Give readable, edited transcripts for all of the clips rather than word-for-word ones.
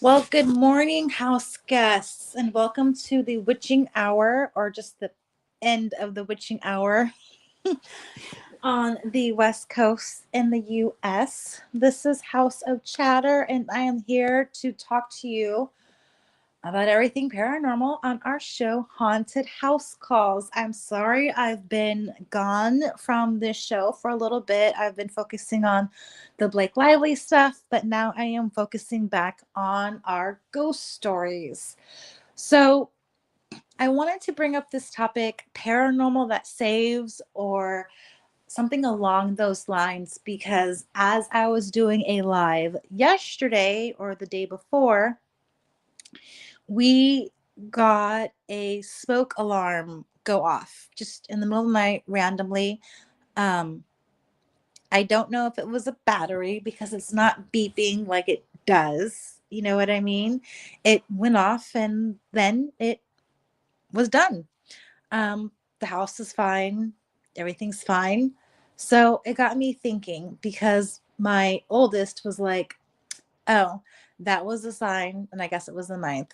Well, good morning, house guests, and welcome to the witching hour, or just the end of the witching hour on the West Coast in the US. This is House of Chatter, and I am here to talk to you about everything paranormal on our show, Haunted House Calls. I'm sorry I've been gone from this show for a little bit. I've been focusing on the Blake Lively stuff, but now I am focusing back on our ghost stories. So I wanted to bring up this topic, paranormal that saves, or something along those lines, because as I was doing a live yesterday or the day before, we got a smoke alarm go off just in the middle of the night randomly. Um, I don't know if it was a battery because it's not beeping like it does. You know what I mean? It went off and then it was done. The house is fine, everything's fine. So it got me thinking because my oldest was like, oh, that was a sign. And I guess it was the ninth.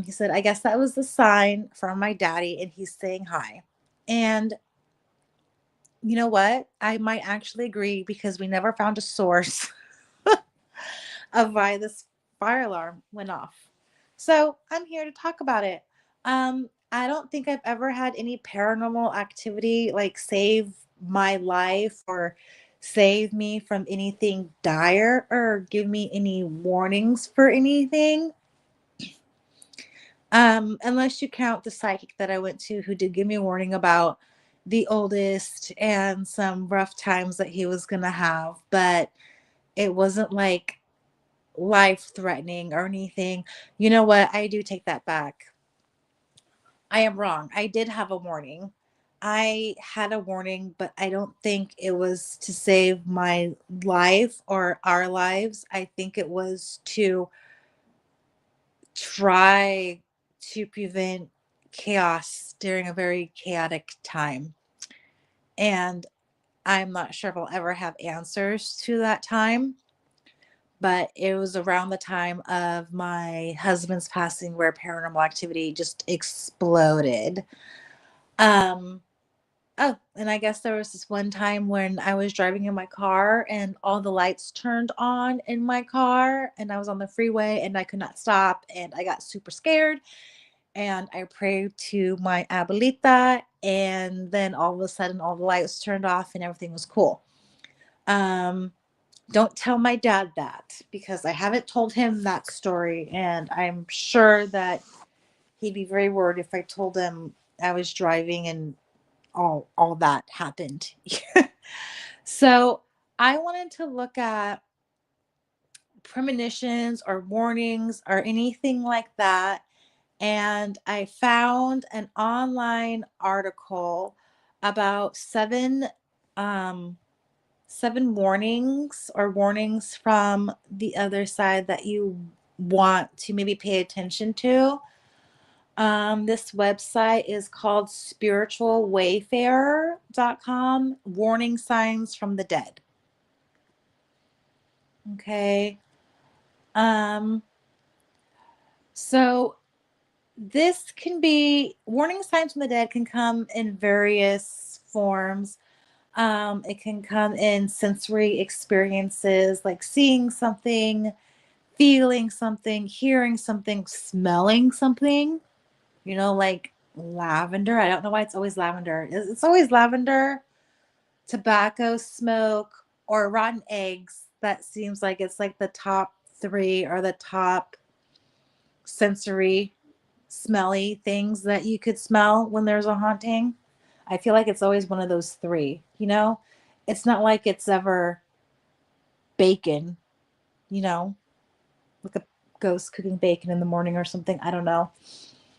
He said, I guess that was the sign from my daddy, and he's saying hi. And you know what? I might actually agree because we never found a source of why this fire alarm went off. So I'm here to talk about it. I don't think I've ever had any paranormal activity like save my life or save me from anything dire or give me any warnings for anything. Unless you count the psychic that I went to who did give me a warning about the oldest and some rough times that he was gonna have, but it wasn't like life threatening or anything. You know what? I do take that back. I am wrong. I did have a warning. I had a warning, but I don't think it was to save my life or our lives. I think it was to try to prevent chaos during a very chaotic time. And I'm not sure if I'll ever have answers to that time, but it was around the time of my husband's passing where paranormal activity just exploded. Um, oh, and I guess there was this one time when I was driving in my car and all the lights turned on in my car, and I was on the freeway and I could not stop, and I got super scared, and I prayed to my abuelita, and then all of a sudden all the lights turned off and everything was cool. Um, don't tell my dad that because I haven't told him that story, and I'm sure that he'd be very worried if I told him I was driving and all that happened. So I wanted to look at premonitions or warnings or anything like that, and I found an online article about um, seven warnings or warnings from the other side that you want to maybe pay attention to. This website is called spiritualwayfarer.com, warning signs from the dead. Okay. Um, so this can be warning signs from the dead can come in various forms. It can come in sensory experiences like seeing something, feeling something, hearing something, smelling something, like lavender. I don't know why it's always lavender. It's always lavender, tobacco smoke, or rotten eggs. That seems like it's like the top three or the top sensory smelly things that you could smell when there's a haunting. I feel like it's always one of those three. It's not like it's ever bacon, you know, like a ghost cooking bacon in the morning or something. I don't know.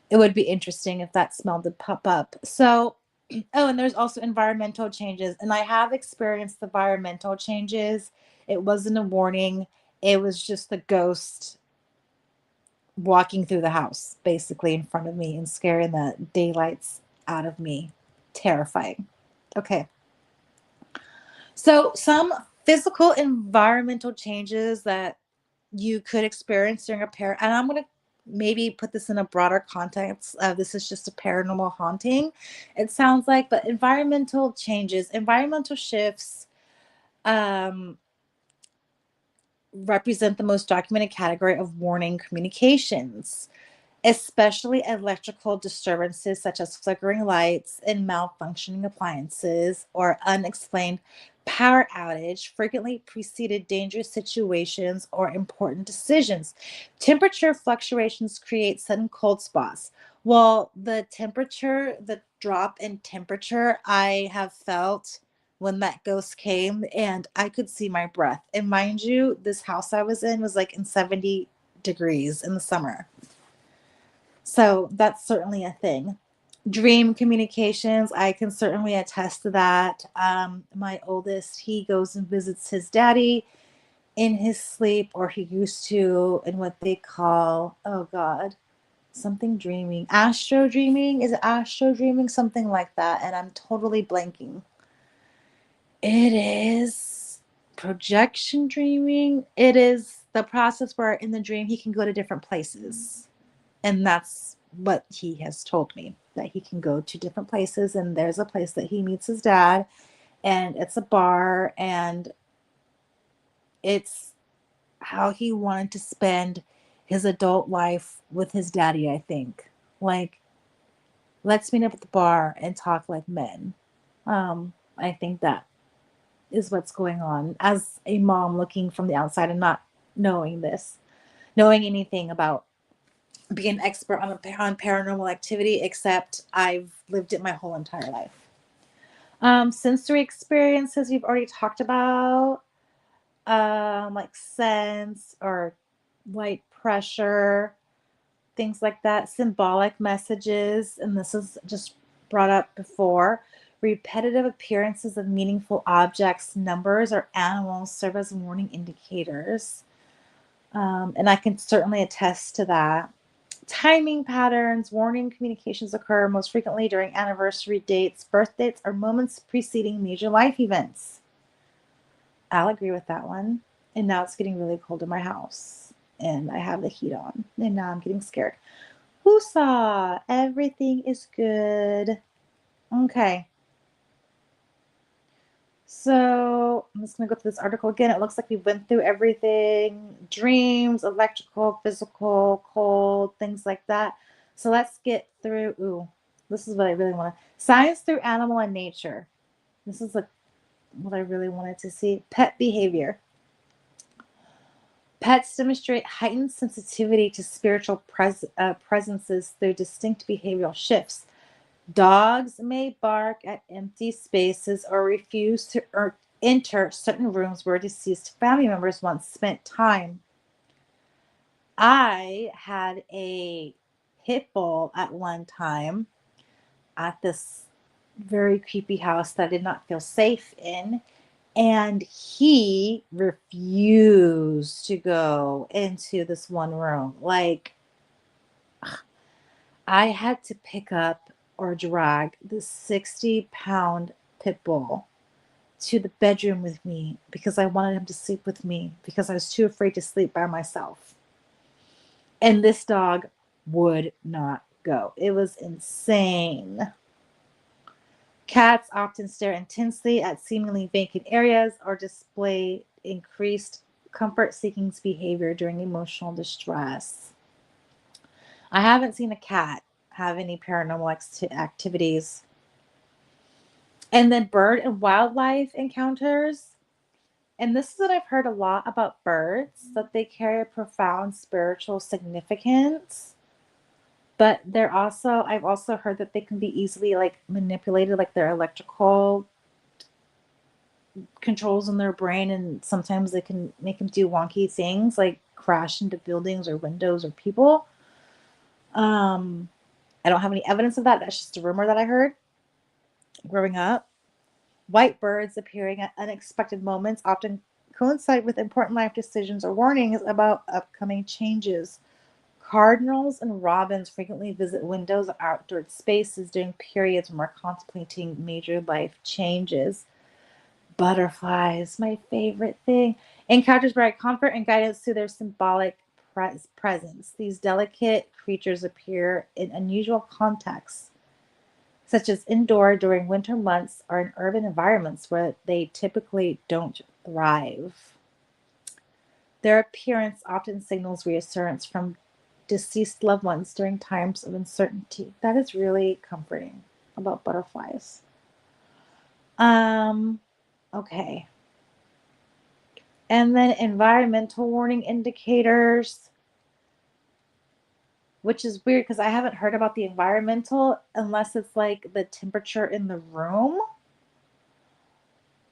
It would be interesting if that smell did pop up. So, oh, and there's also environmental changes. And I have experienced the environmental changes. It wasn't a warning, it was just the ghost walking through the house, basically in front of me and scaring the daylights out of me. Terrifying. Okay. So, some physical environmental changes that you could experience during a and I'm going to maybe put this in a broader context. This is just a paranormal haunting, it sounds like, but environmental changes, environmental shifts, um, represent the most documented category of warning communications, especially electrical disturbances such as flickering lights and malfunctioning appliances or unexplained power outage frequently preceded dangerous situations or important decisions. Temperature fluctuations create sudden cold spots. Well, the drop in temperature I have felt when that ghost came, and I could see my breath. And mind you, this house I was in was like in 70 degrees in the summer. So that's certainly a thing. Dream communications, I can certainly attest to that. My oldest, he goes and visits his daddy in his sleep, or he used to, in what they call, oh God, something dreaming. Astro dreaming? Is it astro dreaming? Something like that. And I'm totally blanking. It is projection dreaming. It is the process where in the dream he can go to different places. And that's what he has told me, that he can go to different places. And there's a place that he meets his dad, and it's a bar, and it's how he wanted to spend his adult life with his daddy, I think. Like, let's meet up at the bar and talk like men. I think that is what's going on as a mom looking from the outside and not knowing this, knowing anything about be an expert on paranormal activity, except I've lived it my whole entire life. Sensory experiences we've already talked about, like sense or light pressure, things like that. Symbolic messages, and this is just brought up before. Repetitive appearances of meaningful objects, numbers, or animals serve as warning indicators. And I can certainly attest to that. Timing patterns, warning communications occur most frequently during anniversary dates, birth dates, or moments preceding major life events. I'll agree with that one. And now it's getting really cold in my house, and I have the heat on, and now I'm getting scared. Woosah! Everything is good. Okay. So I'm just going to go through this article again. It looks like we went through everything: dreams, electrical, physical, cold, things like that. So let's get through. Ooh, this is what I really want to. Science through animal and nature. This is what I really wanted to see. Pet behavior. Pets demonstrate heightened sensitivity to spiritual presences through distinct behavioral shifts. Dogs may bark at empty spaces or refuse to enter certain rooms where deceased family members once spent time. I had a pit bull at one time at this very creepy house that I did not feel safe in. And he refused to go into this one room. Like, I had to pick up or drag this 60-pound pit bull to the bedroom with me because I wanted him to sleep with me because I was too afraid to sleep by myself. And this dog would not go. It was insane. Cats often stare intensely at seemingly vacant areas or display increased comfort-seeking behavior during emotional distress. I haven't seen a cat have any paranormal activities. And then bird and wildlife encounters. And this is what I've heard a lot about birds, that they carry a profound spiritual significance. But I've also heard that they can be easily like manipulated, like their electrical controls in their brain, and sometimes they can make them do wonky things like crash into buildings or windows or people. I don't have any evidence of that. That's just a rumor that I heard growing up. White birds appearing at unexpected moments often coincide with important life decisions or warnings about upcoming changes. Cardinals and robins frequently visit windows or outdoor spaces during periods when we're contemplating major life changes. Butterflies, my favorite thing. Encounters provide comfort and guidance through their symbolic presence. These delicate creatures appear in unusual contexts, such as indoor during winter months or in urban environments where they typically don't thrive. Their appearance often signals reassurance from deceased loved ones during times of uncertainty. That is really comforting about butterflies. Um, okay. And then environmental warning indicators, which is weird because I haven't heard about the environmental unless it's like the temperature in the room.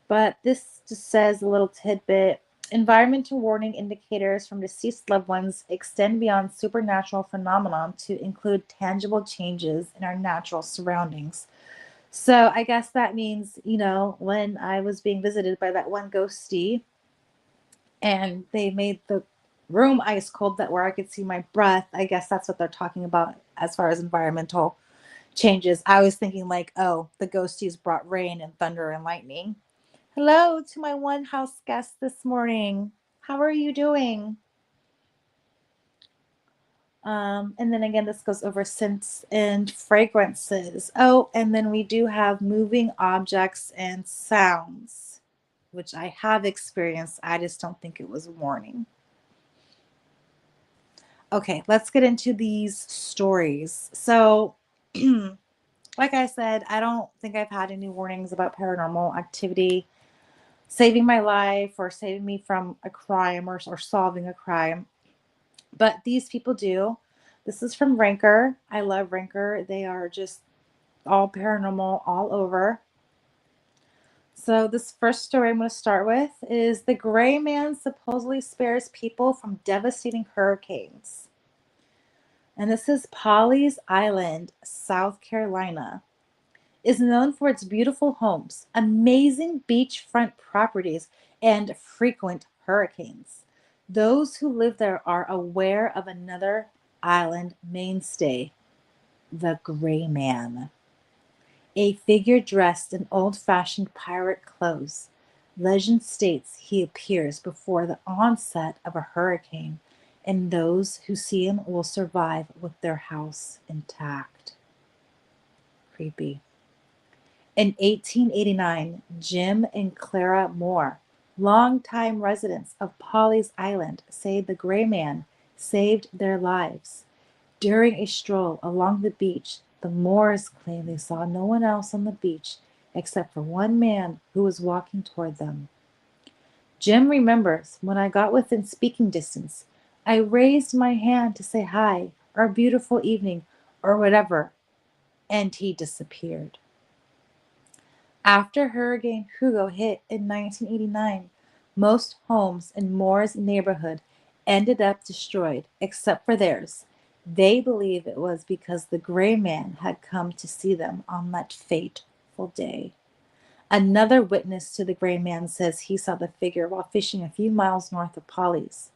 But this just says a little tidbit. Environmental warning indicators from deceased loved ones extend beyond supernatural phenomenon to include tangible changes in our natural surroundings. So I guess that means, when I was being visited by that one ghostie and they made the room ice cold that where I could see my breath, I guess that's what they're talking about as far as environmental changes. I was thinking like, oh, the ghosties brought rain and thunder and lightning. Hello to my one house guest this morning. How are you doing? And then again, this goes over scents and fragrances. Oh, and then we do have moving objects and sounds, which I have experienced. I just don't think it was a warning. Okay, let's get into these stories. So, like I said, I don't think I've had any warnings about paranormal activity saving my life or saving me from a crime or solving a crime. But these people do. This is from Ranker. I love Ranker. They are just all paranormal all over. So this first story I'm going to start with is the gray man supposedly spares people from devastating hurricanes. And this is Polly's Island, South Carolina. Is known for its beautiful homes, amazing beachfront properties, and frequent hurricanes. Those who live there are aware of another island mainstay, the Gray Man, a figure dressed in old-fashioned pirate clothes. Legend states he appears before the onset of a hurricane, and those who see him will survive with their house intact. Creepy. In 1889, Jim and Clara Moore, longtime residents of Polly's Island, say the Gray Man saved their lives. During a stroll along the beach, the Moores claim they saw no one else on the beach except for one man who was walking toward them. Jim remembers, when I got within speaking distance, I raised my hand to say hi, or beautiful evening, or whatever, and he disappeared. After Hurricane Hugo hit in 1989, most homes in Moore's neighborhood ended up destroyed, except for theirs. They believe it was because the Gray Man had come to see them on that fateful day. Another witness to the Gray Man says he saw the figure while fishing a few miles north of Polly's.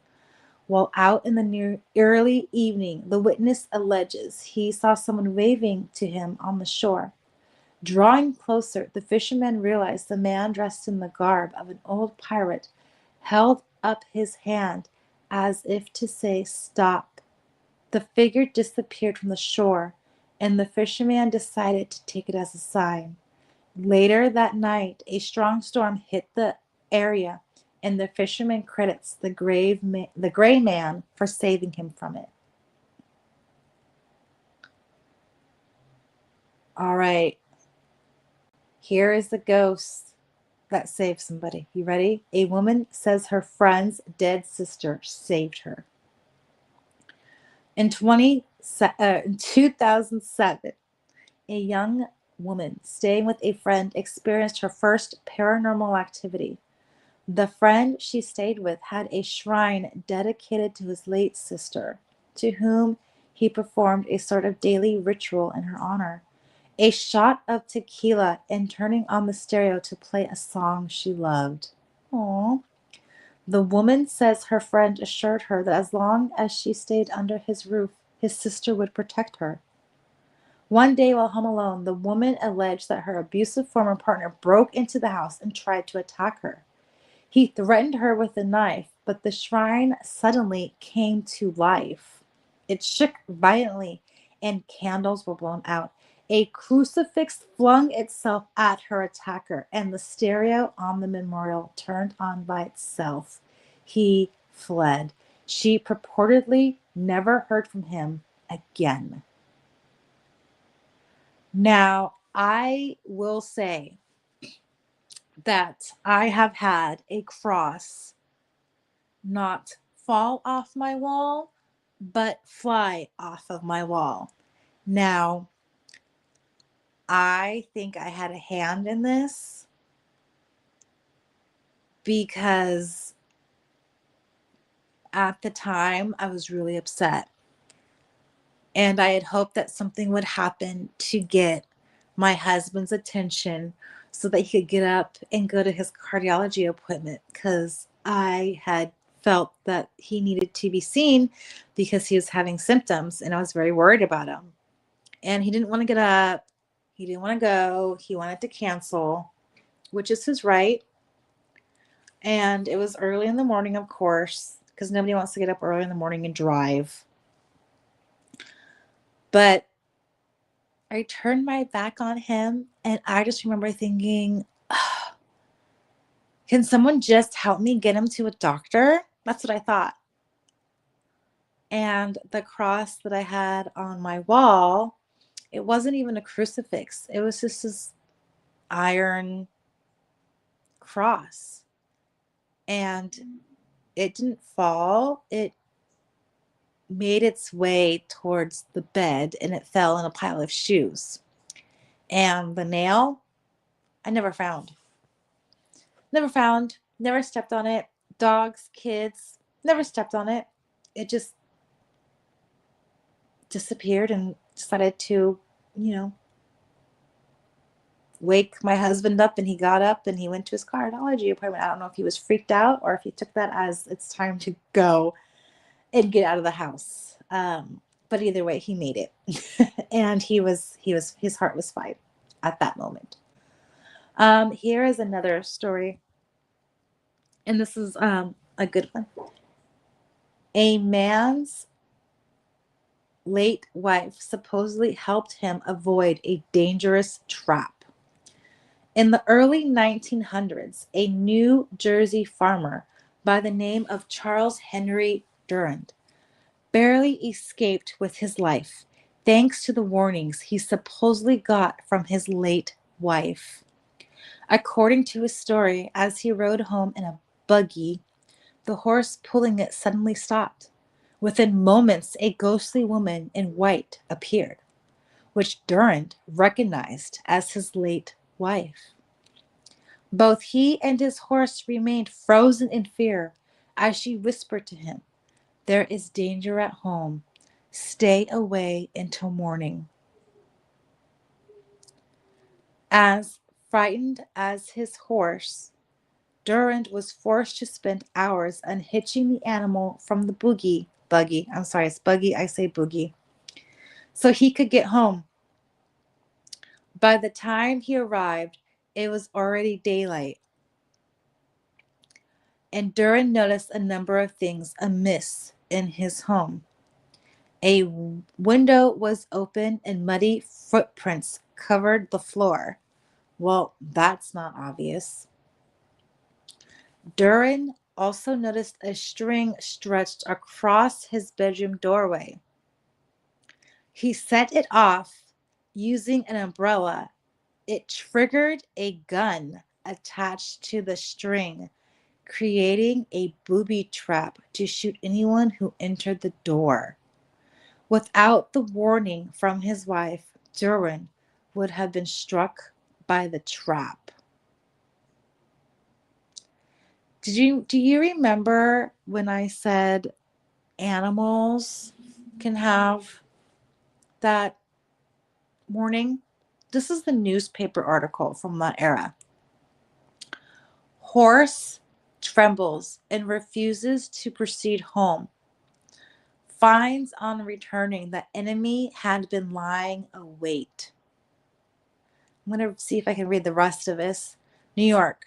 While out in the near early evening, the witness alleges he saw someone waving to him on the shore. Drawing closer, the fisherman realized the man dressed in the garb of an old pirate held up his hand as if to say, "Stop." The figure disappeared from the shore, and the fisherman decided to take it as a sign. Later that night, a strong storm hit the area, and the fisherman credits the Gray Man for saving him from it. All right, here is the ghost that saved somebody. You ready? A woman says her friend's dead sister saved her. In 2007, a young woman staying with a friend experienced her first paranormal activity. The friend she stayed with had a shrine dedicated to his late sister, to whom he performed a sort of daily ritual in her honor. A shot of tequila and turning on the stereo to play a song she loved. Aww. The woman says her friend assured her that as long as she stayed under his roof, his sister would protect her. One day while home alone, the woman alleged that her abusive former partner broke into the house and tried to attack her. He threatened her with a knife, but the shrine suddenly came to life. It shook violently, and candles were blown out. A crucifix flung itself at her attacker, and the stereo on the memorial turned on by itself. He fled. She purportedly never heard from him again. Now, I will say that I have had a cross not fall off my wall, but fly off of my wall. Now, I think I had a hand in this because at the time I was really upset. And I had hoped that something would happen to get my husband's attention so that he could get up and go to his cardiology appointment because I had felt that he needed to be seen because he was having symptoms and I was very worried about him. And he didn't want to get up. He didn't want to go. He wanted to cancel, which is his right. And it was early in the morning, of course, because nobody wants to get up early in the morning and drive. But I turned my back on him and I just remember thinking, "Ugh, can someone just help me get him to a doctor?" That's what I thought. And the cross that I had on my wall, it wasn't even a crucifix. It was just this iron cross. And it didn't fall. It made its way towards the bed and it fell in a pile of shoes. And the nail, I never found. Never found, never stepped on it. Dogs, kids, never stepped on it. It just disappeared and decided to, you know, wake my husband up and he got up and he went to his cardiology appointment. I don't know if he was freaked out or if he took that as it's time to go and get out of the house. But either way, he made it. And his heart was fine at that moment. Here is another story. And this is a good one. A man's late wife supposedly helped him avoid a dangerous trap. In the early 1900s, a New Jersey farmer by the name of Charles Henry Durand barely escaped with his life thanks to the warnings he supposedly got from his late wife. According to his story, as he rode home in a buggy, the horse pulling it suddenly stopped. Within moments, a ghostly woman in white appeared, which Durand recognized as his late wife. Both he and his horse remained frozen in fear as she whispered to him, "There is danger at home. Stay away until morning." As frightened as his horse, Durand was forced to spend hours unhitching the animal from the buggy. I'm sorry, it's buggy. I say boogie. So he could get home. By the time he arrived, it was already daylight. And Durand noticed a number of things amiss in his home. A window was open and muddy footprints covered the floor. Well, that's not obvious. Durand also noticed a string stretched across his bedroom doorway. He set it off using an umbrella. It triggered a gun attached to the string, creating a booby trap to shoot anyone who entered the door. Without the warning from his wife, Durand would have been struck by the trap. Do you remember when I said animals can have that warning? This is the newspaper article from that era. Horse trembles and refuses to proceed home. finds on returning that enemy had been lying await. I'm going to see if I can read the rest of this. New York.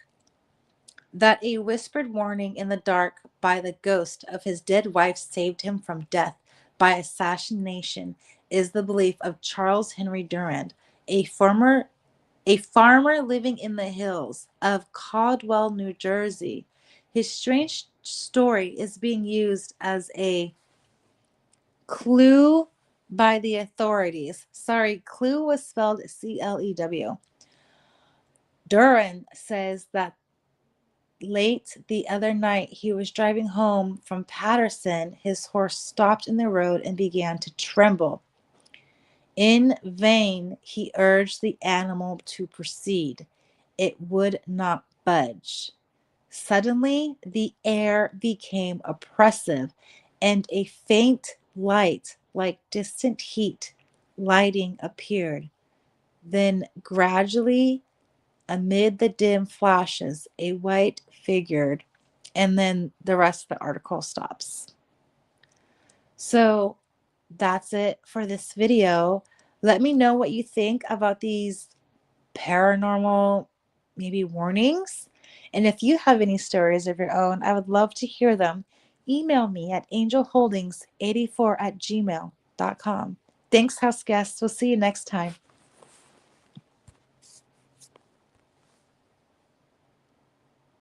That a whispered warning in the dark by the ghost of his dead wife saved him from death by assassination is the belief of Charles Henry Durand, a farmer living in the hills of Caldwell, New Jersey. His strange story is being used as a clue by the authorities. Sorry, clue was spelled Clew. Durand says that late the other night he was driving home from Patterson. His horse stopped in the road and began to tremble. In vain he urged the animal to proceed. It would not budge. Suddenly the air became oppressive, and a faint light, like distant heat, lighting appeared. Then gradually, amid the dim flashes, a white figure, and then the rest of the article stops. So that's it for this video. Let me know what you think about these paranormal, maybe warnings. And if you have any stories of your own, I would love to hear them. Email me at angelholdings84@gmail.com. Thanks, house guests. We'll see you next time.